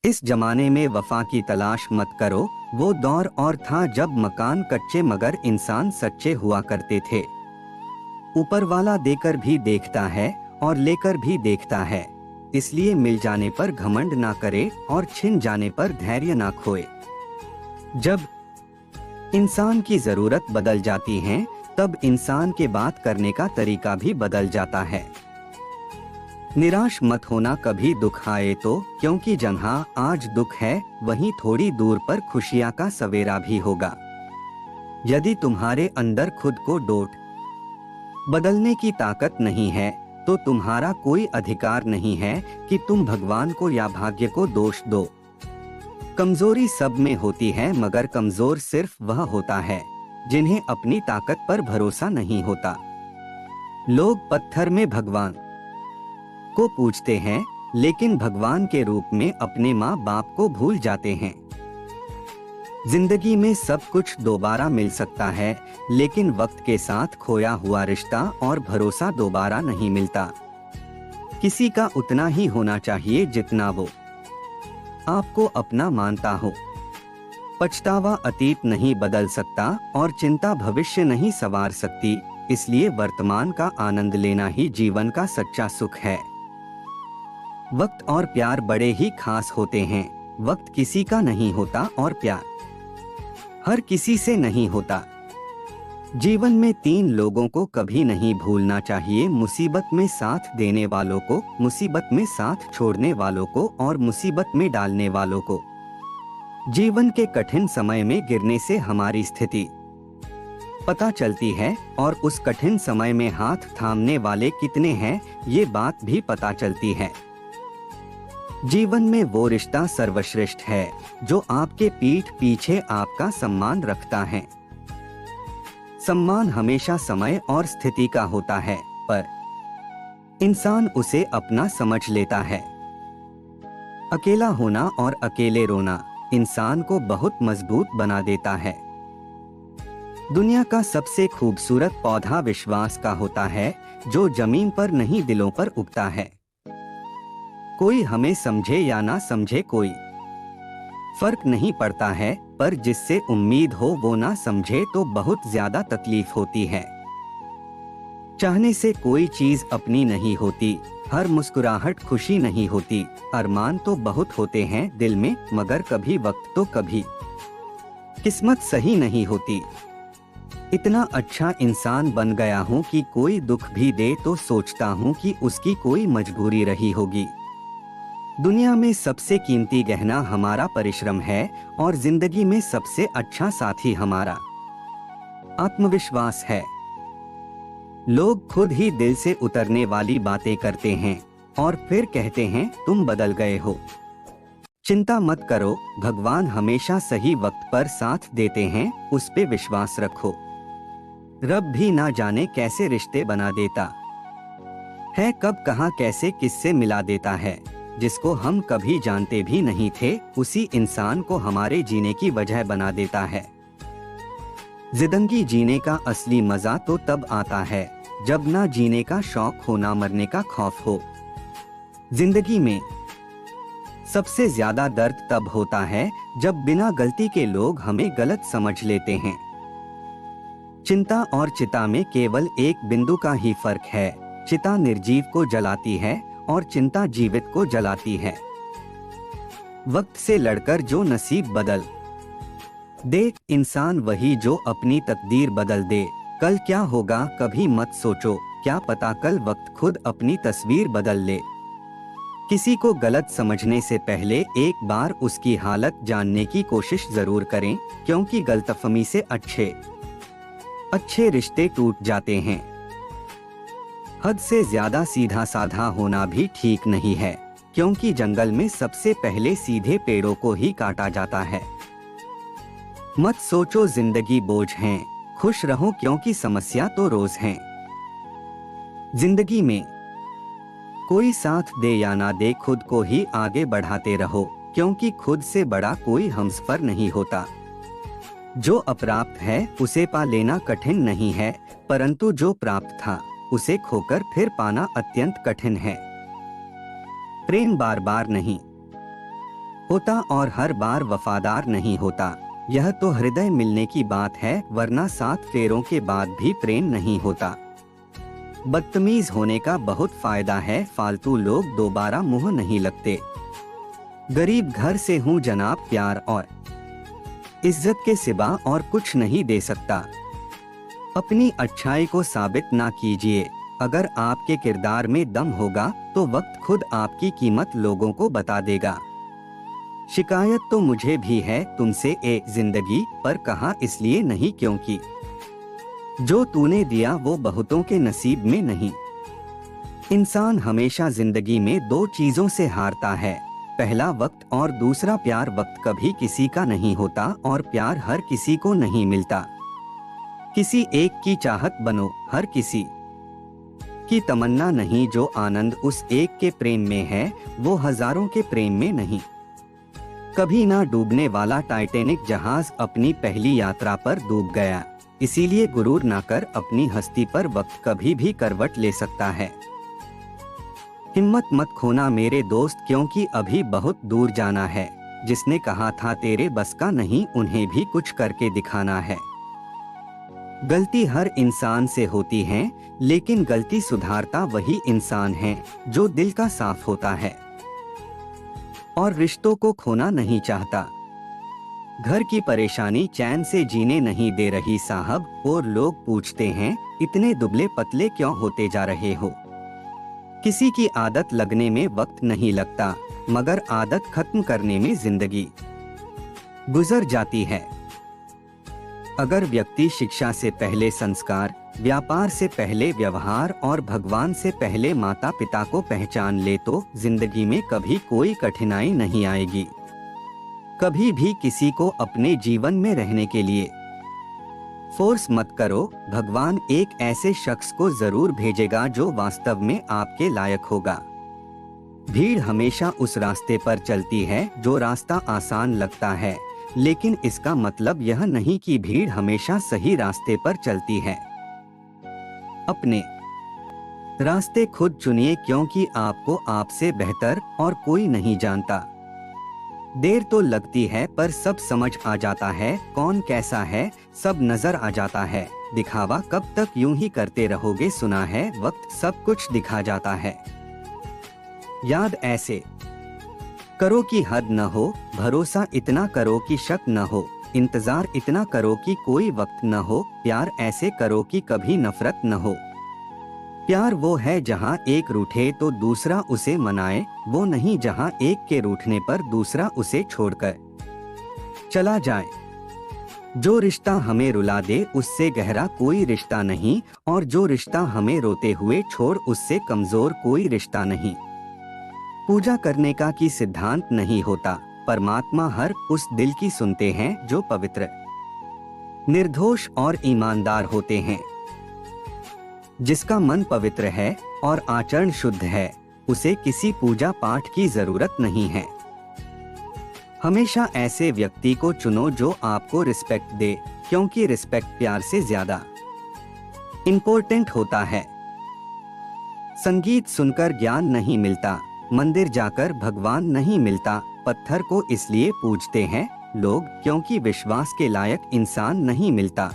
इस जमाने में वफा की तलाश मत करो। वो दौर और था जब मकान कच्चे मगर इंसान सच्चे हुआ करते थे। ऊपर वाला देकर भी देखता है और लेकर भी देखता है, इसलिए मिल जाने पर घमंड ना करे और छिन जाने पर धैर्य ना खोए। जब इंसान की जरूरत बदल जाती है तब इंसान के बात करने का तरीका भी बदल जाता है। निराश मत होना कभी दुख आए तो, क्योंकि जहाँ आज दुख है वहीं थोड़ी दूर पर खुशियां का सवेरा भी होगा। यदि तुम्हारे अंदर खुद को डोट बदलने की ताकत नहीं है तो तुम्हारा कोई अधिकार नहीं है कि तुम भगवान को या भाग्य को दोष दो। कमजोरी सब में होती है मगर कमजोर सिर्फ वह होता है जिन्हें अपनी ताकत पर भरोसा नहीं होता। लोग पत्थर में भगवान को पूजते हैं लेकिन भगवान के रूप में अपने माँ बाप को भूल जाते हैं। जिंदगी में सब कुछ दोबारा मिल सकता है लेकिन वक्त के साथ खोया हुआ रिश्ता और भरोसा दोबारा नहीं मिलता। किसी का उतना ही होना चाहिए जितना वो आपको अपना मानता हो। पछतावा अतीत नहीं बदल सकता और चिंता भविष्य नहीं संवार सकती, इसलिए वर्तमान का आनंद लेना ही जीवन का सच्चा सुख है। वक्त और प्यार बड़े ही खास होते हैं। वक्त किसी का नहीं होता और प्यार हर किसी से नहीं होता। जीवन में 3 लोगों को कभी नहीं भूलना चाहिए, मुसीबत में साथ देने वालों को, मुसीबत में साथ छोड़ने वालों को और मुसीबत में डालने वालों को। जीवन के कठिन समय में गिरने से हमारी स्थिति पता चलती है और उस कठिन समय में हाथ थामने वाले कितने हैं ये बात भी पता चलती है। जीवन में वो रिश्ता सर्वश्रेष्ठ है जो आपके पीठ पीछे आपका सम्मान रखता है। सम्मान हमेशा समय और स्थिति का होता है, पर इंसान उसे अपना समझ लेता है। अकेला होना और अकेले रोना इंसान को बहुत मजबूत बना देता है। दुनिया का सबसे खूबसूरत पौधा विश्वास का होता है जो जमीन पर नहीं दिलों पर उगता है। कोई हमें समझे या ना समझे कोई फर्क नहीं पड़ता है, पर जिससे उम्मीद हो वो ना समझे तो बहुत ज्यादा तकलीफ होती है। चाहने से कोई चीज अपनी नहीं होती, हर मुस्कुराहट खुशी नहीं होती। अरमान तो बहुत होते हैं दिल में मगर कभी वक्त तो कभी किस्मत सही नहीं होती। इतना अच्छा इंसान बन गया हूँ कि कोई दुख भी दे तो सोचता हूँ कि उसकी कोई मजबूरी रही होगी। दुनिया में सबसे कीमती गहना हमारा परिश्रम है और जिंदगी में सबसे अच्छा साथी हमारा आत्मविश्वास है। लोग खुद ही दिल से उतरने वाली बातें करते हैं और फिर कहते हैं तुम बदल गए हो। चिंता मत करो, भगवान हमेशा सही वक्त पर साथ देते हैं, उस पे विश्वास रखो। रब भी ना जाने कैसे रिश्ते बना देता है, कब कहाँ कैसे किससे मिला देता है। जिसको हम कभी जानते भी नहीं थे उसी इंसान को हमारे जीने की वजह बना देता है। जिंदगी जीने का असली मजा तो तब आता है जब ना जीने का शौक हो ना मरने का खौफ हो। जिंदगी में सबसे ज्यादा दर्द तब होता है जब बिना गलती के लोग हमें गलत समझ लेते हैं। चिंता और चिता में केवल एक बिंदु का ही फर्क है। चिता निर्जीव को जलाती है और चिंता जीवित को जलाती है। वक्त से लड़कर जो नसीब बदल दे इंसान वही जो अपनी तकदीर बदल दे। कल क्या होगा कभी मत सोचो, क्या पता कल वक्त खुद अपनी तस्वीर बदल ले। किसी को गलत समझने से पहले एक बार उसकी हालत जानने की कोशिश जरूर करें, क्योंकि गलतफहमी से अच्छे रिश्ते टूट जाते हैं। हद से ज्यादा सीधा साधा होना भी ठीक नहीं है, क्योंकि जंगल में सबसे पहले सीधे पेड़ों को ही काटा जाता है। मत सोचो जिंदगी बोझ है, खुश रहो क्योंकि समस्या तो रोज है। जिंदगी में कोई साथ दे या ना दे खुद को ही आगे बढ़ाते रहो, क्योंकि खुद से बड़ा कोई हमसफर नहीं होता। जो अप्राप्त है उसे पा लेना कठिन नहीं है, परंतु जो प्राप्त था उसे खोकर फिर पाना अत्यंत कठिन है। प्रेम बार बार नहीं होता और हर बार वफादार नहीं होता। यह तो हृदय मिलने की बात है, वरना 7 फेरों के बाद भी प्रेम नहीं होता। बदतमीज होने का बहुत फायदा है, फालतू लोग दोबारा मुंह नहीं लगते। गरीब घर से हूँ जनाब, प्यार और इज्जत के सिवा और कुछ नहीं दे सकता। अपनी अच्छाई को साबित ना कीजिए। अगर आपके किरदार में दम होगा तो वक्त खुद आपकी कीमत लोगों को बता देगा। शिकायत तो मुझे भी है तुमसे ए जिंदगी, पर कहा इसलिए नहीं क्योंकि जो तूने दिया वो बहुतों के नसीब में नहीं। इंसान हमेशा जिंदगी में 2 चीजों से हारता है, पहला वक्त और दूसरा प्यार। वक्त कभी किसी का नहीं होता और प्यार हर किसी को नहीं मिलता। किसी एक की चाहत बनो, हर किसी की तमन्ना नहीं। जो आनंद उस एक के प्रेम में है वो हजारों के प्रेम में नहीं। कभी ना डूबने वाला टाइटैनिक जहाज अपनी पहली यात्रा पर डूब गया। इसीलिए गुरूर ना कर, अपनी हस्ती पर वक्त कभी भी करवट ले सकता है। हिम्मत मत खोना मेरे दोस्त, क्योंकि अभी बहुत दूर जाना है। जिसने कहा था तेरे बस का नहीं, उन्हें भी कुछ करके दिखाना है। गलती हर इंसान से होती है, लेकिन गलती सुधारता वही इंसान है जो दिल का साफ होता है और रिश्तों को खोना नहीं चाहता। घर की परेशानी चैन से जीने नहीं दे रही साहब, और लोग पूछते हैं इतने दुबले पतले क्यों होते जा रहे हो। किसी की आदत लगने में वक्त नहीं लगता, मगर आदत खत्म करने में जिंदगी गुजर जाती है। अगर व्यक्ति शिक्षा से पहले संस्कार, व्यापार से पहले व्यवहार और भगवान से पहले माता पिता को पहचान ले तो जिंदगी में कभी कोई कठिनाई नहीं आएगी। कभी भी किसी को अपने जीवन में रहने के लिए फोर्स मत करो। भगवान एक ऐसे शख्स को जरूर भेजेगा जो वास्तव में आपके लायक होगा। भीड़ हमेशा उस रास्ते पर चलती है जो रास्ता आसान लगता है, लेकिन इसका मतलब यह नहीं कि भीड़ हमेशा सही रास्ते पर चलती है। अपने रास्ते खुद चुनिए, क्योंकि आपको आपसे बेहतर और कोई नहीं जानता। देर तो लगती है पर सब समझ आ जाता है, कौन कैसा है सब नजर आ जाता है। दिखावा कब तक यूं ही करते रहोगे, सुना है वक्त सब कुछ दिखा जाता है। याद ऐसे करो कि हद न हो, भरोसा इतना करो कि शक न हो, इंतजार इतना करो कि कोई वक्त न हो, प्यार ऐसे करो कि कभी नफरत न हो। प्यार वो है जहाँ एक रूठे तो दूसरा उसे मनाए, वो नहीं जहाँ एक के रूठने पर दूसरा उसे छोड़कर चला जाए। जो रिश्ता हमें रुला दे उससे गहरा कोई रिश्ता नहीं, और जो रिश्ता हमें रोते हुए छोड़ उससे कमजोर कोई रिश्ता नहीं। पूजा करने का की सिद्धांत नहीं होता, परमात्मा हर उस दिल की सुनते हैं जो पवित्र, निर्दोष और ईमानदार होते हैं। जिसका मन पवित्र है और आचरण शुद्ध है, उसे किसी पूजा पाठ की जरूरत नहीं है। हमेशा ऐसे व्यक्ति को चुनो जो आपको रिस्पेक्ट दे, क्योंकि रिस्पेक्ट प्यार से ज्यादा इम्पोर्टेंट होता है। संगीत सुनकर ज्ञान नहीं मिलता, मंदिर जाकर भगवान नहीं मिलता। पत्थर को इसलिए पूजते हैं लोग क्योंकि विश्वास के लायक इंसान नहीं मिलता।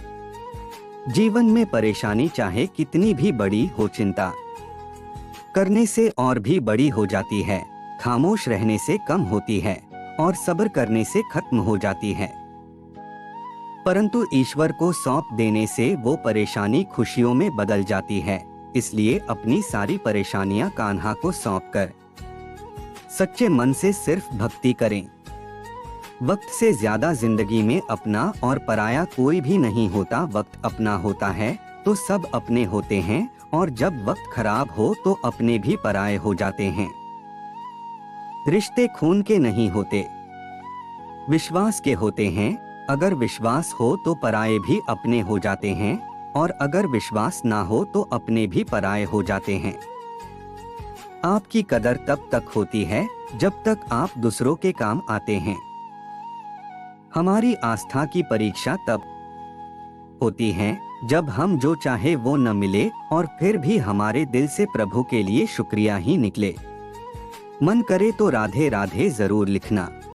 जीवन में परेशानी चाहे कितनी भी बड़ी हो, चिंता करने से और भी बड़ी हो जाती है। खामोश रहने से कम होती है और सब्र करने से खत्म हो जाती है। परंतु ईश्वर को सौंप देने से वो परेशानी खुशियों में बदल जाती है। इसलिए अपनी सारी परेशानियां कान्हा को सौंपकर सच्चे मन से सिर्फ भक्ति करें। वक्त से ज्यादा जिंदगी में अपना और पराया कोई भी नहीं होता। वक्त अपना होता है तो सब अपने होते हैं, और जब वक्त खराब हो तो अपने भी पराये हो जाते हैं। रिश्ते खून के नहीं होते, विश्वास के होते हैं। अगर विश्वास हो तो पराये भी अपने हो जाते हैं, और अगर विश्वास ना हो तो अपने भी पराये हो जाते हैं। आपकी कदर तब तक होती है जब तक आप दूसरों के काम आते हैं। हमारी आस्था की परीक्षा तब होती है जब हम जो चाहे वो न मिले और फिर भी हमारे दिल से प्रभु के लिए शुक्रिया ही निकले। मन करे तो राधे राधे जरूर लिखना।